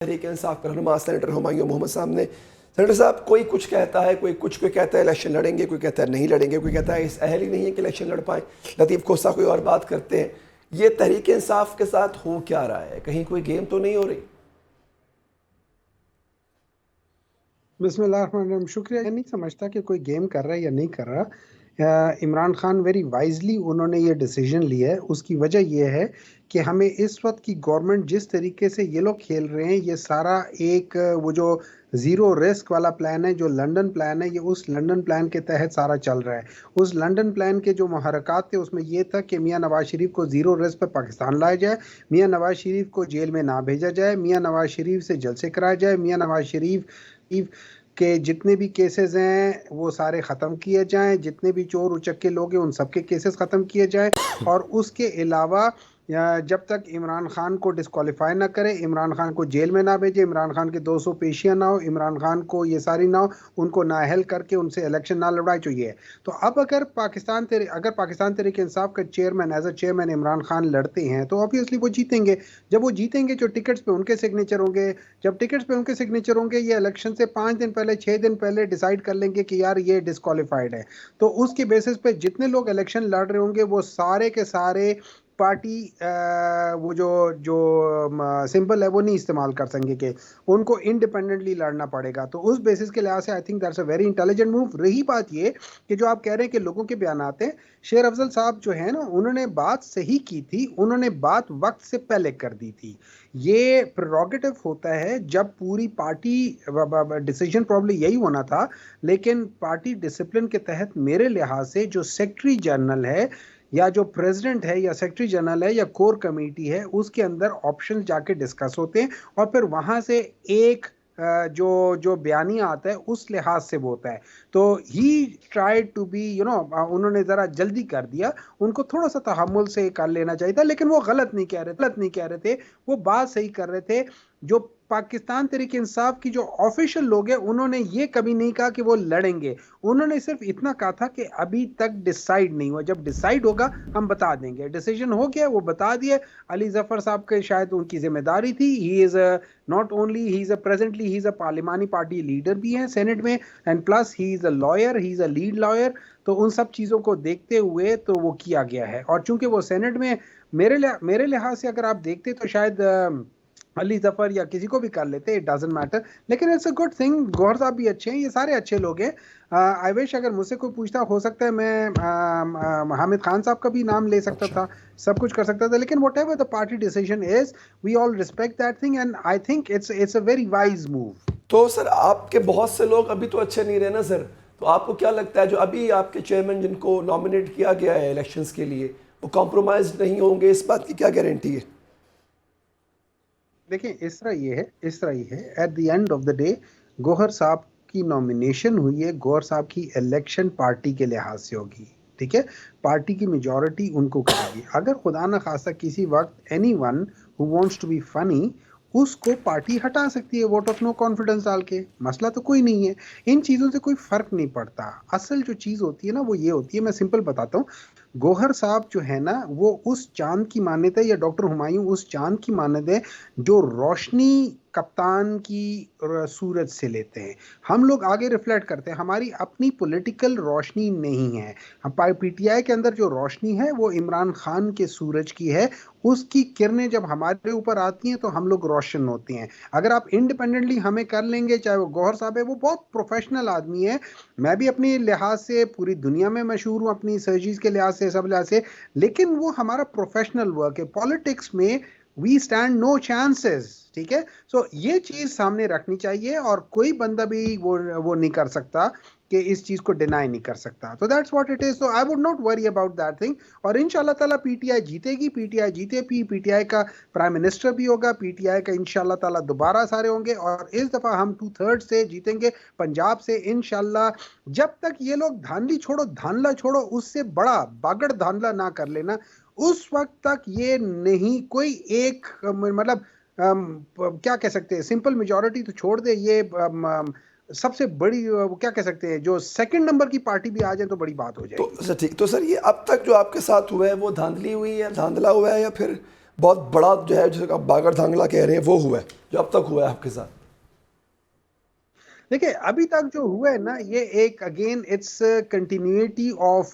तहरीक इंसाफ के रहनुमा सेनेटर हुमायूं मोहम्मद साहब ने, सेनेटर साहब, कोई कुछ कहता है, कोई कहता है इलेक्शन लड़ेंगे, कोई कहता है नहीं लड़ेंगे, कोई कहता है इस अहल ही नहीं है कि इलेक्शन लड़ पाएँ। लतीफ़ खोसा कोई और बात करते हैं। ये तहरीक इंसाफ के साथ हो क्या रहा है? कहीं कोई गेम तो नहीं हो रही? बिस्मिल्लाह, शुक्रिया। नहीं समझता कि कोई गेम कर रहा है या नहीं कर रहा। इमरान खान वेरी वाइजली उन्होंने ये डिसीजन लिया है। उसकी वजह यह है कि हमें इस वक्त की गवर्नमेंट जिस तरीके से ये लोग खेल रहे हैं, ये सारा एक वो जो ज़ीरो रिस्क वाला प्लान है, जो लंदन प्लान है, ये उस लंदन प्लान के तहत सारा चल रहा है। उस लंदन प्लान के जो महरक़ात थे उसमें यह था कि मियाँ नवाज शरीफ को ज़ीरो रिस्क पर पाकिस्तान लाया जाए, मियाँ नवाज शरीफ को जेल में ना भेजा जाए, मियाँ नवाज शरीफ से जलसे कराया जाए, मियाँ नवाज शरीफ के जितने भी केसेस हैं वो सारे ख़त्म किए जाएं, जितने भी चोर उचक्के लोग हैं उन सबके केसेस ख़त्म किए जाएं, और उसके अलावा जब तक इमरान खान को डिस्क्वालीफाई ना करे, इमरान खान को जेल में ना भेजे, इमरान खान के 200 पेशियाँ ना हो, इमरान खान को ये सारी ना हो, उनको नाअहल करके उनसे इलेक्शन ना लड़ाई चाहिए। तो अब अगर पाकिस्तान तहरीक इंसाफ का chairman as a chairman Imran Khan लड़ते हैं तो ऑब्वियसली वो जीतेंगे। जब वो जीतेंगे, जो टिकट्स पे उनके सिग्नेचर होंगे, जब टिकट्स पे उनके सिग्नेचर होंगे, ये इलेक्शन से 5 दिन पहले 6 दिन पहले डिसाइड कर लेंगे कि यार ये डिस्क्वालीफाइड है। तो उसके बेसिस पे जितने लोग इलेक्शन लड़ रहे होंगे वो सारे के सारे पार्टी वो जो जो सिंबल है वो नहीं इस्तेमाल कर सकेंगे, कि उनको इंडिपेंडेंटली लड़ना पड़ेगा। तो उस बेसिस के लिहाज से I think that's a very intelligent move. रही बात ये कि जो आप कह रहे हैं कि लोगों के बयान आते हैं, शेर अफजल साहब जो है ना, उन्होंने बात सही की थी, उन्होंने बात वक्त से पहले कर दी थी। ये प्रेरोगेटिव होता है जब पूरी पार्टी डिसीजन प्रॉब्ली यही होना था, लेकिन पार्टी डिसिप्लिन के तहत मेरे लिहाज से जो सेक्रेटरी जनरल है या जो प्रेसिडेंट है या सेक्रेटरी जनरल है या कोर कमेटी है, उसके अंदर ऑप्शन जाके डिस्कस होते हैं और फिर वहां से एक जो जो बयानिया आता है उस लिहाज से वो होता है। तो ही ट्राइड टू बी उन्होंने ज़रा जल्दी कर दिया, उनको थोड़ा सा तहम्मुल से कर लेना चाहिए था, लेकिन वो गलत नहीं कह रहे थे, वो बात सही कर रहे थे। जो पाकिस्तान तहरीक इंसाफ की जो ऑफिशियल लोग हैं उन्होंने ये कभी नहीं कहा कि वो लड़ेंगे, उन्होंने सिर्फ इतना कहा था कि अभी तक डिसाइड नहीं हुआ, जब डिसाइड होगा हम बता देंगे। डिसीजन हो गया, वो बता दिए। अली जफर साहब के शायद उनकी जिम्मेदारी थी। He is not only he is presently he is a parliamentary party leader भी है सेनेट में, and plus he is a lawyer, he is a lead lawyer. तो उन सब चीज़ों को देखते हुए तो वो किया गया है। और चूंकि वो सेनेट में मेरे लिहाज से अगर आप देखते तो शायद अली जफर या किसी को भी कर लेते, इट डजंट मैटर, लेकिन it's a good thing. Gauhar साहब भी अच्छे हैं, ये सारे अच्छे लोग हैं। आई विश अगर मुझसे कोई पूछता, हो सकता है मैं हामिद खान साहब का भी नाम ले सकता था, सब कुछ कर सकता था, लेकिन whatever the party decision is, we all respect that thing, and I think it's a very wise move. तो सर, आपके बहुत से लोग अभी तो अच्छे नहीं रहे ना सर, तो आपको क्या लगता है जो अभी आपके चेयरमैन जिनको नॉमिनेट किया गया है इलेक्शंस के लिए, वो कॉम्प्रोमाइज नहीं होंगे? इस बात की क्या गारंटी है? देखिए, इस तरह ये है, at the end of the day Gauhar साहब की नॉमिनेशन हुई है, गौहर साहब की इलेक्शन पार्टी के लिहाज से होगी, ठीक है, पार्टी की मेजॉरिटी उनको करेगी। अगर खुदा न खासा किसी वक्त anyone who wants to be funny, उसको पार्टी हटा सकती है वोट ऑफ नो कॉन्फिडेंस डाल के, मसला तो कोई नहीं है। इन चीज़ों से कोई फ़र्क नहीं पड़ता। असल जो चीज़ होती है ना वो ये होती है, मैं सिंपल बताता हूँ। गौहर साहब जो है ना वो उस चांद की मानद है, या डॉक्टर हुमायूं उस चांद की मानद है जो रोशनी कप्तान की सूरज से लेते हैं। हम लोग आगे रिफ्लेक्ट करते हैं, हमारी अपनी पॉलिटिकल रोशनी नहीं है। हम पीटीआई के अंदर जो रोशनी है वो इमरान खान के सूरज की है, उसकी किरणें जब हमारे ऊपर आती हैं तो हम लोग रोशन होते हैं। अगर आप इंडिपेंडेंटली हमें कर लेंगे, चाहे वो गौहर साहब है, वो बहुत प्रोफेशनल आदमी है, मैं भी अपनी लिहाज से पूरी दुनिया में मशहूर हूँ, अपनी सर्जिस के लिहाज से, सब लिहाज से, लेकिन वो हमारा प्रोफेशनल वर्क है। पॉलिटिक्स में वी स्टैंड नो चांसेस, ठीक है। सो ये चीज सामने रखनी चाहिए, और कोई बंदा भी वो नहीं कर सकता कि इस चीज को डिनाई नहीं कर सकता। तो that's what it is. So I would not worry about that thing, और इंशाल्लाह ताला पीटीआई जीतेगी, पीटीआई जीतेगी, पीटीआई का प्राइम मिनिस्टर भी होगा, पीटीआई का इंशाल्लाह ताला दोबारा सारे होंगे, और इस दफा हम 2/3 से जीतेंगे पंजाब से इंशाल्लाह। जब तक ये लोग धांधली छोड़ो, धांधला छोड़ो, उससे बड़ा बागड़ धांधला ना कर लेना, उस वक्त तक ये नहीं कोई एक मतलब क्या कह सकते हैं, सिंपल मेजॉरिटी तो छोड़ दे, ये सबसे बड़ी वो क्या कह सकते हैं, जो सेकंड नंबर की पार्टी भी आ जाए तो बड़ी बात हो तो जाएगी। सर ठीक, तो सर ये अब तक जो आपके साथ हुआ है वो धांधली हुई है, धांधला हुआ है, या फिर बहुत बड़ा जो है, जिसे आप बागर धांगला कह रहे हैं, वो हुआ है जो अब तक हुआ है आपके साथ? देखिए अभी तक जो हुआ है ना, ये एक again it's continuity of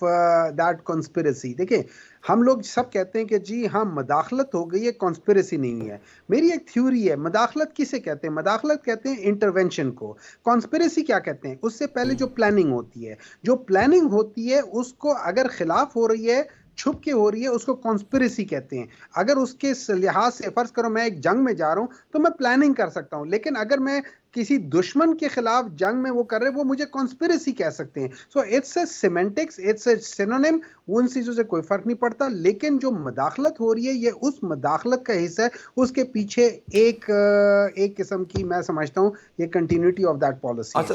that conspiracy. देखिए हम लोग सब कहते हैं कि जी हाँ मदाखलत हो गई है, कॉन्स्पिरेसी नहीं है। मेरी एक थ्योरी है, मदाखलत किसे कहते हैं? मदाखलत कहते हैं इंटरवेंशन को। कॉन्स्पिरेसी क्या कहते हैं? उससे पहले जो प्लानिंग होती है, जो प्लानिंग होती है उसको अगर खिलाफ हो रही है, छुप के हो रही है, उसको कॉन्स्पिरेसी कहते हैं। अगर उसके लिहाज से फर्ज करो मैं एक जंग में जा रहा हूं तो मैं प्लानिंग कर सकता हूं, लेकिन अगर मैं किसी दुश्मन के खिलाफ जंग में वो कर रहे, वो मुझे कॉन्स्पिरेसी कह सकते हैं। So it's a semantics, it's a synonym, उन चीजों से कोई फर्क नहीं पड़ता। लेकिन जो मदाखलत हो रही है ये उस मदाखलत का हिस्सा है, उसके पीछे एक किस्म की मैं समझता हूं ये कंटिन्यूटी ऑफ दैट पॉलिसी है अच्छा, जी।